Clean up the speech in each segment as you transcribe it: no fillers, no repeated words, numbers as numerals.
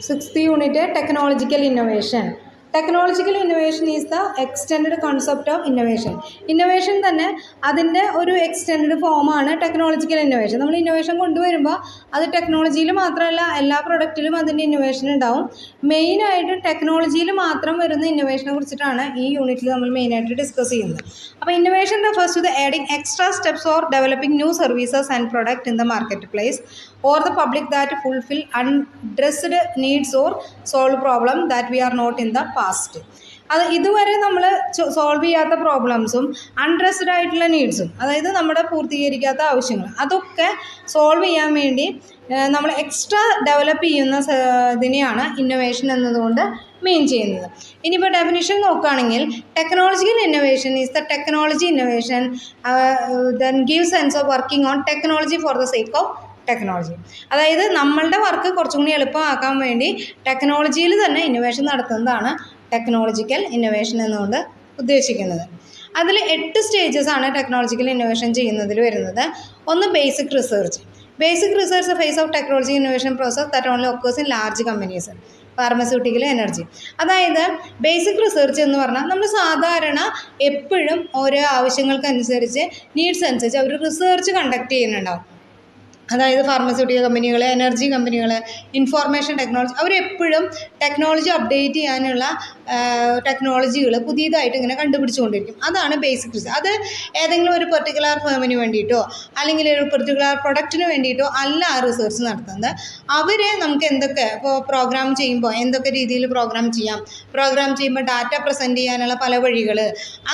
Sixth unit, technological innovation. Technological innovation is the extended concept of innovation. Innovation തന്നെ അതിൻ്റെ ഒരു extend ഫോമാണ് technological innovation. നമ്മൾ innovation കൊണ്ടുവരുമ്പോൾ അത് ടെക്നോളജിയിൽ മാത്രമല്ല എല്ലാ പ്രൊഡക്റ്റിലും അതിൻ്റെ ഇന്നോവേഷൻ ഉണ്ടാവും. മെയിനായിട്ട് ടെക്നോളജിയിൽ മാത്രം വരുന്ന ഇന്നോവേഷനെ കുറിച്ചിട്ടാണ് ഈ യൂണിറ്റിൽ നമ്മൾ മെയിനായിട്ട് ഡിസ്കസ് ചെയ്യുന്നത്. അപ്പോൾ innovation refers to the adding extra steps or developing new services and product in the marketplace or the public that fulfill unaddressed needs or solve problem that we are not in the past. അത് ഇതുവരെ നമ്മൾ solve ചെയ്യാത്ത പ്രോബ്ലംസും undressed ആയിട്ടുള്ള നീഡ്സും, അതായത് നമ്മുടെ പൂർത്തീകരിക്കാത്ത ആവശ്യങ്ങൾ, അതൊക്കെ solve ചെയ്യാൻ വേണ്ടി നമ്മൾ എക്സ്ട്രാ ഡെവലപ്പ് ചെയ്യുന്ന ഇതിനെയാണ് ഇന്നോവേഷൻ എന്നതുകൊണ്ട് മീൻ ചെയ്യുന്നത്. ഇനിയിപ്പോൾ ഡെഫിനിഷൻ നോക്കുകയാണെങ്കിൽ technological innovation is the technology innovation then give sense of working on technology for the sake of technology. അതായത് നമ്മളുടെ വർക്ക് കുറച്ചും കൂടി എളുപ്പമാക്കാൻ വേണ്ടി ടെക്നോളജിയിൽ തന്നെ ഇന്നോവേഷൻ നടത്തുന്നതാണ് ടെക്നോളജിക്കൽ ഇന്നോവേഷൻ എന്നുകൊണ്ട് ഉദ്ദേശിക്കുന്നത്. അതിൽ 8 സ്റ്റേജസ് ആണ് ടെക്നോളജിക്കൽ ഇന്നോവേഷൻ ചെയ്യുന്നതിൽ വരുന്നത്. ഒന്ന് basic research. Basic research phase of technology innovation process that only occurs in large companies, pharmaceutical, energy. അതായത് ബേസിക് റിസർച്ച് എന്ന് പറഞ്ഞാൽ നമ്മൾ സാധാരണ എപ്പോഴും ഓരോ ആവശ്യങ്ങൾക്കനുസരിച്ച് നീഡ്സ് അനുസരിച്ച് അവർ റിസർച്ച് കണ്ടക്ട് ചെയ്യുന്നുണ്ടാവും. അതായത് ഫാർമസ്യൂട്ടിക്കൽ കമ്പനികൾ, എനർജി കമ്പനികൾ, ഇൻഫോർമേഷൻ ടെക്നോളജി, അവരെപ്പോഴും ടെക്നോളജി അപ്ഡേറ്റ് ചെയ്യാനുള്ള ടെക്നോളജികൾ പുതിയതായിട്ട് ഇങ്ങനെ കണ്ടുപിടിച്ചുകൊണ്ടിരിക്കും. അതാണ് ബേസിക് റിസർച്ച്. അത് ഏതെങ്കിലും ഒരു പെർട്ടിക്കുലർ ഫേമിന് വേണ്ടിയിട്ടോ അല്ലെങ്കിൽ ഒരു പെർട്ടിക്കുലർ പ്രൊഡക്റ്റിന് വേണ്ടിയിട്ടോ അല്ല ആ റിസർച്ച് നടത്തുന്നത്. അവർ നമുക്ക് എന്തൊക്കെ ഇപ്പോൾ പ്രോഗ്രാം ചെയ്യുമ്പോൾ എന്തൊക്കെ രീതിയിൽ പ്രോഗ്രാം ചെയ്യുമ്പോൾ ഡാറ്റ പ്രസൻറ്റ് ചെയ്യാനുള്ള പല വഴികൾ,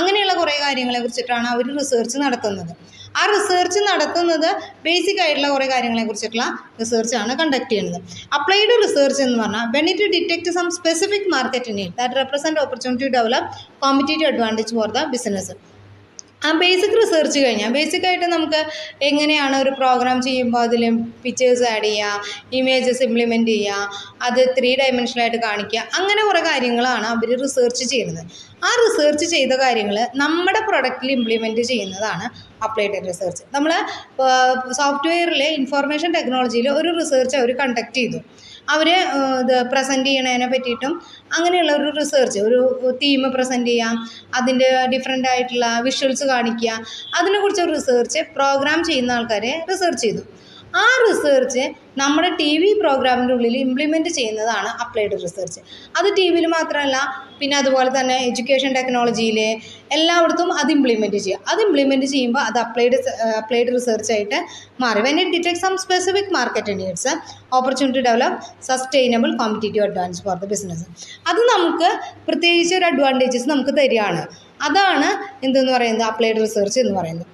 അങ്ങനെയുള്ള കുറേ കാര്യങ്ങളെ കുറിച്ചിട്ടാണ് അവർ റിസർച്ച് നടത്തുന്നത്. ആ റിസർച്ച് നടത്തുന്നത് ബേസിക് ആയിട്ടുള്ള കുറേ കാര്യങ്ങളെ കുറിച്ചിട്ടുള്ള റിസർച്ചാണ് കണ്ടക്ട് ചെയ്യുന്നത്. അപ്ലൈഡ് റിസർച്ച് എന്ന് പറഞ്ഞാൽ when it detect some specific market need that represent opportunity to develop competitive advantage for the business. ആ ബേസിക് റിസർച്ച് കഴിഞ്ഞാൽ ബേസിക്കായിട്ട് നമുക്ക് എങ്ങനെയാണ് ഒരു പ്രോഗ്രാം ചെയ്യുമ്പോൾ അതിൽ പിക്ചേഴ്സ് ആഡ് ചെയ്യുക, ഇമേജസ് ഇംപ്ലിമെൻറ്റ് ചെയ്യുക, അത് 3 ഡയമെൻഷനായിട്ട് കാണിക്കുക, അങ്ങനെ കുറേ കാര്യങ്ങളാണ് അവർ റിസർച്ച് ചെയ്യുന്നത്. ആ റിസർച്ച് ചെയ്ത കാര്യങ്ങൾ നമ്മുടെ പ്രൊഡക്റ്റിൽ ഇംപ്ലിമെൻറ്റ് ചെയ്യുന്നതാണ് അപ്ലൈഡ് റിസർച്ച്. നമ്മൾ സോഫ്റ്റ്വെയറിൽ ഇൻഫോർമേഷൻ ടെക്നോളജിയിൽ ഒരു റിസർച്ച് അവർ കണ്ടക്ട് ചെയ്തു. അവർ ഇത് പ്രസൻറ്റ് ചെയ്യണതിനെ പറ്റിയിട്ടും അങ്ങനെയുള്ള ഒരു റിസർച്ച്, ഒരു തീം പ്രസൻറ്റ് ചെയ്യാം, അതിൻ്റെ ഡിഫറെൻ്റ് ആയിട്ടുള്ള വിഷ്വൽസ് കാണിക്കുക, അതിനെക്കുറിച്ച് റിസർച്ച് പ്രോഗ്രാം ചെയ്യുന്ന ആൾക്കാരെ റിസർച്ച് ചെയ്തു. ആ റിസർച്ച് നമ്മുടെ TV പ്രോഗ്രാമിൻ്റെ ഉള്ളിൽ ഇംപ്ലിമെൻറ്റ് ചെയ്യുന്നതാണ് അപ്ലൈഡ് റിസർച്ച്. അത് TV മാത്രമല്ല, പിന്നെ അതുപോലെ തന്നെ എഡ്യൂക്കേഷൻ ടെക്നോളജിയിൽ എല്ലായിടത്തും അത് ഇംപ്ലിമെൻറ്റ് ചെയ്യുക. അത് ഇംപ്ലിമെൻറ്റ് ചെയ്യുമ്പോൾ അത് അപ്ലൈഡ് റിസർച്ചായിട്ട് മാറി. When it detect some specific market needs opportunity develop sustainable competitive advantage for the business. അത് നമുക്ക് പ്രത്യേകിച്ച് ഒരു അഡ്വാൻറ്റേജസ് നമുക്ക് തരികയാണ്. അതാണ് എന്തെന്ന് പറയുന്നത് അപ്ലൈഡ് റിസർച്ച് എന്ന് പറയുന്നത്.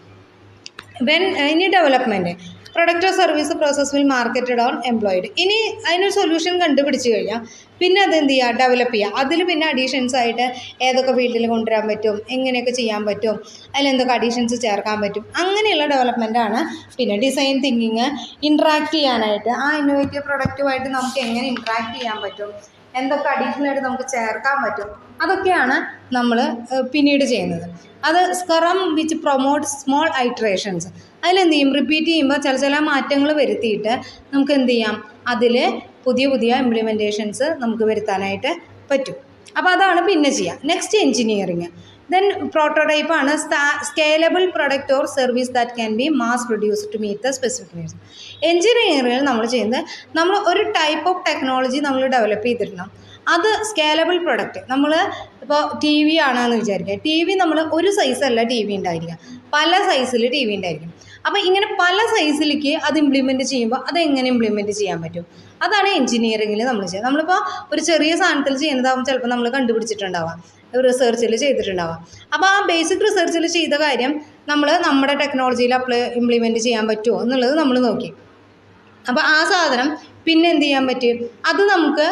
ഇനി development, product or service process will marketed on employed. ഇനി അതിനൊരു സൊല്യൂഷൻ കണ്ടുപിടിച്ച് കഴിഞ്ഞാൽ പിന്നെ അതെന്ത് ചെയ്യുക, ഡെവലപ്പ് ചെയ്യുക. അതിൽ പിന്നെ അഡീഷൻസ് ആയിട്ട് ഏതൊക്കെ ഫീൽഡിൽ കൊണ്ടുവരാൻ പറ്റും, എങ്ങനെയൊക്കെ ചെയ്യാൻ പറ്റും, അതിലെന്തൊക്കെ അഡീഷൻസ് ചേർക്കാൻ പറ്റും, അങ്ങനെയുള്ള ഡെവലപ്മെൻറ്റാണ്. പിന്നെ ഡിസൈൻ തിങ്കിങ്, ഇൻട്രാക്ട് ചെയ്യാനായിട്ട് ആ ഇന്നോവേറ്റീവ് പ്രൊഡക്റ്റുമായിട്ട് നമുക്ക് എങ്ങനെ ഇൻട്രാക്ട് ചെയ്യാൻ പറ്റും, എന്തൊക്കെ അഡീഷണലായിട്ട് നമുക്ക് ചേർക്കാൻ പറ്റും, അതൊക്കെയാണ് നമ്മൾ പിന്നീട് ചെയ്യുന്നത്. അത് സ്ക്രം വിച്ച് പ്രൊമോട്ട് സ്മോൾ ഐറ്ററേഷൻസ്. അതിലെന്ത് ചെയ്യും, റിപ്പീറ്റ് ചെയ്യുമ്പോൾ ചില മാറ്റങ്ങൾ വരുത്തിയിട്ട് നമുക്ക് എന്ത് ചെയ്യാം, അതിൽ പുതിയ ഇംപ്ലിമെൻറ്റേഷൻസ് നമുക്ക് വരുത്താനായിട്ട് പറ്റും. അപ്പോൾ അതാണ് പിന്നെ ചെയ്യുക. Next engineering. ദെൻ പ്രോട്ടോടൈപ്പാണ് scalable product or service that can be mass produce to meet the specific needs. എൻജിനീയറിങ്ങിൽ നമ്മൾ ചെയ്യുന്നത്, നമ്മൾ ഒരു ടൈപ്പ് ഓഫ് ടെക്നോളജി നമ്മൾ ഡെവലപ്പ് ചെയ്തിടണം. അത് സ്കേലബിൾ പ്രൊഡക്റ്റ്. നമ്മൾ ഇപ്പോൾ TV ആണെന്ന് വിചാരിക്കുക. TV നമ്മൾ ഒരു സൈസല്ല TV ഉണ്ടായിരിക്കുക, പല സൈസിൽ TV ഉണ്ടായിരിക്കും. അപ്പോൾ ഇങ്ങനെ പല സൈസിലേക്ക് അത് ഇംപ്ലിമെൻറ്റ് ചെയ്യുമ്പോൾ അതെങ്ങനെ ഇംപ്ലിമെൻറ്റ് ചെയ്യാൻ പറ്റും, അതാണ് എൻജിനീയറിങ്ങിൽ നമ്മൾ ചെയ്യുക. നമ്മളിപ്പോൾ ഒരു ചെറിയ സാധനത്തിൽ ചെയ്യുന്നതാകുമ്പോൾ ചിലപ്പോൾ നമ്മൾ കണ്ടുപിടിച്ചിട്ടുണ്ടാവാം, റിസർച്ചിൽ ചെയ്തിട്ടുണ്ടാവാം. അപ്പോൾ ആ ബേസിക് റിസർച്ചിൽ ചെയ്ത കാര്യം നമ്മൾ നമ്മുടെ ടെക്നോളജിയിൽ ഇംപ്ലിമെൻറ്റ് ചെയ്യാൻ പറ്റുമോ എന്നുള്ളത് നമ്മൾ നോക്കി. അപ്പോൾ ആ സാധനം പിന്നെ എന്ത് ചെയ്യാൻ പറ്റും, അത് നമുക്ക്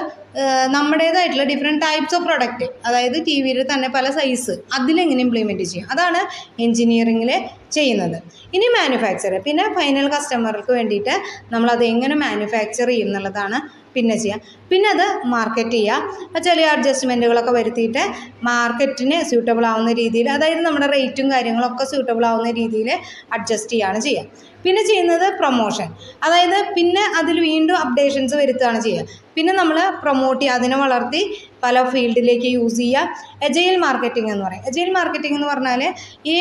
നമ്മുടേതായിട്ടുള്ള ഡിഫറെൻറ്റ് ടൈപ്സ് ഓഫ് പ്രൊഡക്റ്റ്, അതായത് TV തന്നെ പല സൈസ്, അതിലെങ്ങനെ ഇംപ്ലിമെൻറ്റ് ചെയ്യും, അതാണ് എൻജിനീയറിങ്ങിൽ ചെയ്യുന്നത്. ഇനി മാനുഫാക്ചർ, പിന്നെ ഫൈനൽ കസ്റ്റമർക്ക് വേണ്ടിയിട്ട് നമ്മളത് എങ്ങനെ മാനുഫാക്ചർ ചെയ്യും എന്നുള്ളതാണ് പിന്നെ ചെയ്യാം. പിന്നെ അത് മാർക്കറ്റ് ചെയ്യുക, ചെറിയ അഡ്ജസ്റ്റ്മെൻറ്റുകളൊക്കെ വരുത്തിയിട്ട് മാർക്കറ്റിന് സ്യൂട്ടബിൾ ആവുന്ന രീതിയിൽ, അതായത് നമ്മുടെ റേറ്റും കാര്യങ്ങളൊക്കെ സ്യൂട്ടബിൾ ആവുന്ന രീതിയിൽ അഡ്ജസ്റ്റ് ചെയ്യുകയാണ് ചെയ്യുക. പിന്നെ ചെയ്യുന്നത് പ്രൊമോഷൻ, അതായത് പിന്നെ അതിൽ വീണ്ടും അപ്ഡേഷൻസ് വരുത്തുകയാണ് ചെയ്യുക. പിന്നെ നമ്മൾ പ്രൊമോട്ട് ചെയ്യുക, അതിനെ വളർത്തി പല ഫീൽഡിലേക്ക് യൂസ് ചെയ്യുക. എജൈൽ മാർക്കറ്റിംഗ് എന്ന് പറയും. എജൈൽ മാർക്കറ്റിംഗ് എന്ന് പറഞ്ഞാൽ ഈ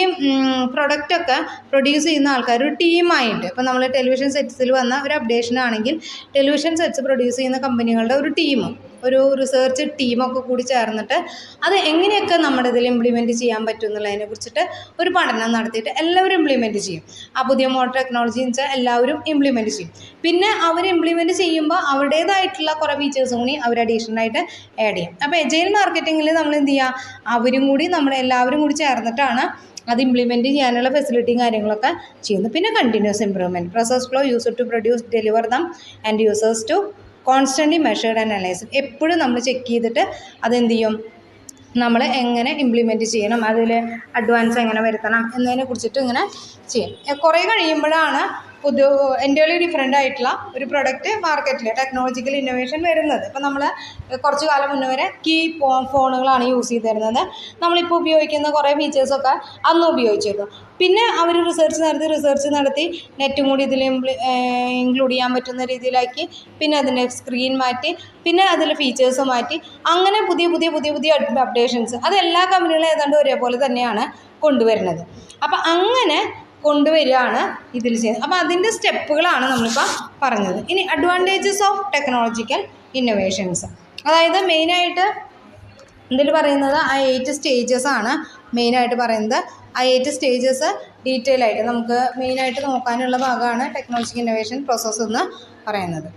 പ്രൊഡക്റ്റൊക്കെ പ്രൊഡ്യൂസ് ചെയ്യുന്ന ആൾക്കാർ ഒരു ടീമായിട്ട്, ഇപ്പോൾ നമ്മൾ ടെലിവിഷൻ സെറ്റ്സിൽ വന്ന ഒരു അപ്ഡേഷൻ ആണെങ്കിൽ ടെലിവിഷൻ സെറ്റ്സ് പ്രൊഡ്യൂസ് ചെയ്യുന്ന കമ്പനികളുടെ ഒരു ടീം, ഒരു റിസർച്ച് ടീമൊക്കെ കൂടി ചേർന്നിട്ട് അത് എങ്ങനെയൊക്കെ നമ്മുടെ ഇതിൽ ഇംപ്ലിമെൻറ്റ് ചെയ്യാൻ പറ്റും എന്നുള്ളതിനെ കുറിച്ചിട്ട് ഒരു പഠനം നടത്തിയിട്ട് എല്ലാവരും ഇംപ്ലിമെൻറ്റ് ചെയ്യും. ആ പുതിയ മോഡൽ ടെക്നോളജി എന്ന് വെച്ചാൽ എല്ലാവരും ഇംപ്ലിമെൻറ്റ് ചെയ്യും. പിന്നെ അവർ ഇംപ്ലിമെൻറ്റ് ചെയ്യുമ്പോൾ അവരുടേതായിട്ടുള്ള കുറേ ഫീച്ചേഴ്സും കൂടി അവർ അഡീഷണലായിട്ട് ആഡ് ചെയ്യും. അപ്പോൾ എജൈൽ മാർക്കറ്റിങ്ങിൽ നമ്മൾ എന്ത് ചെയ്യുക, അവരും കൂടി എല്ലാവരും കൂടി ചേർന്നിട്ടാണ് അത് ഇംപ്ലിമെൻറ്റ് ചെയ്യാനുള്ള ഫെസിലിറ്റിയും കാര്യങ്ങളൊക്കെ ചെയ്യുന്നത്. പിന്നെ continuous improvement, process flow use to produce deliver them and users to constantly measured and analyse. എപ്പോഴും നമ്മൾ ചെക്ക് ചെയ്തിട്ട് അതെന്ത് ചെയ്യും, നമ്മൾ എങ്ങനെ ഇംപ്ലിമെൻറ്റ് ചെയ്യണം, അതിൽ അഡ്വാൻസ് എങ്ങനെ വരുത്തണം എന്നതിനെ കുറിച്ചിട്ട് ഇങ്ങനെ ചെയ്യും. കുറേ കഴിയുമ്പോഴാണ് എൻ്റെലി ഡിഫറെൻ്റ് ആയിട്ടുള്ള ഒരു പ്രൊഡക്റ്റ് മാർക്കറ്റിൽ ടെക്നോളജിക്കൽ ഇന്നോവേഷൻ വരുന്നത്. ഇപ്പോൾ നമ്മൾ കുറച്ച് കാലം മുന്നേ വരെ കീ ഫോണുകളാണ് യൂസ് ചെയ്തിരുന്നത്. നമ്മളിപ്പോൾ ഉപയോഗിക്കുന്ന കുറേ ഫീച്ചേഴ്സൊക്കെ അന്ന് ഉപയോഗിച്ചിരുന്നു. പിന്നെ അവർ റിസർച്ച് നടത്തി നെറ്റും കൂടി ഇതിൽ ഇൻക്ലൂഡ് ചെയ്യാൻ പറ്റുന്ന രീതിയിലാക്കി, പിന്നെ അതിൻ്റെ സ്ക്രീൻ മാറ്റി, പിന്നെ അതിൽ ഫീച്ചേഴ്സ് മാറ്റി, അങ്ങനെ പുതിയ അപ്ഡേഷൻസ് അത് എല്ലാ കമ്പനികളും ഏതാണ്ട് ഒരേപോലെ തന്നെയാണ് കൊണ്ടുവരുന്നത്. അപ്പോൾ അങ്ങനെ കൊണ്ടുവരികയാണ് ഇതിൽ ചെയ്യുന്നത്. അപ്പോൾ അതിൻ്റെ സ്റ്റെപ്പുകളാണ് നമ്മളിപ്പോൾ പറഞ്ഞത്. ഇനി അഡ്വാൻറ്റേജസ് ഓഫ് ടെക്നോളജിക്കൽ ഇന്നോവേഷൻസ്, അതായത് മെയിനായിട്ട് ഇതിൽ പറയുന്നത് ആ 8 സ്റ്റേജസ് ആണ് മെയിനായിട്ട് പറയുന്നത്. ആ 8 സ്റ്റേജസ് ഡീറ്റെയിൽ ആയിട്ട് നമുക്ക് മെയിനായിട്ട് നോക്കാനുള്ള ഭാഗമാണ് ടെക്നോളജിക്കൽ ഇന്നോവേഷൻ പ്രോസസ്സ് എന്ന് പറയുന്നത്.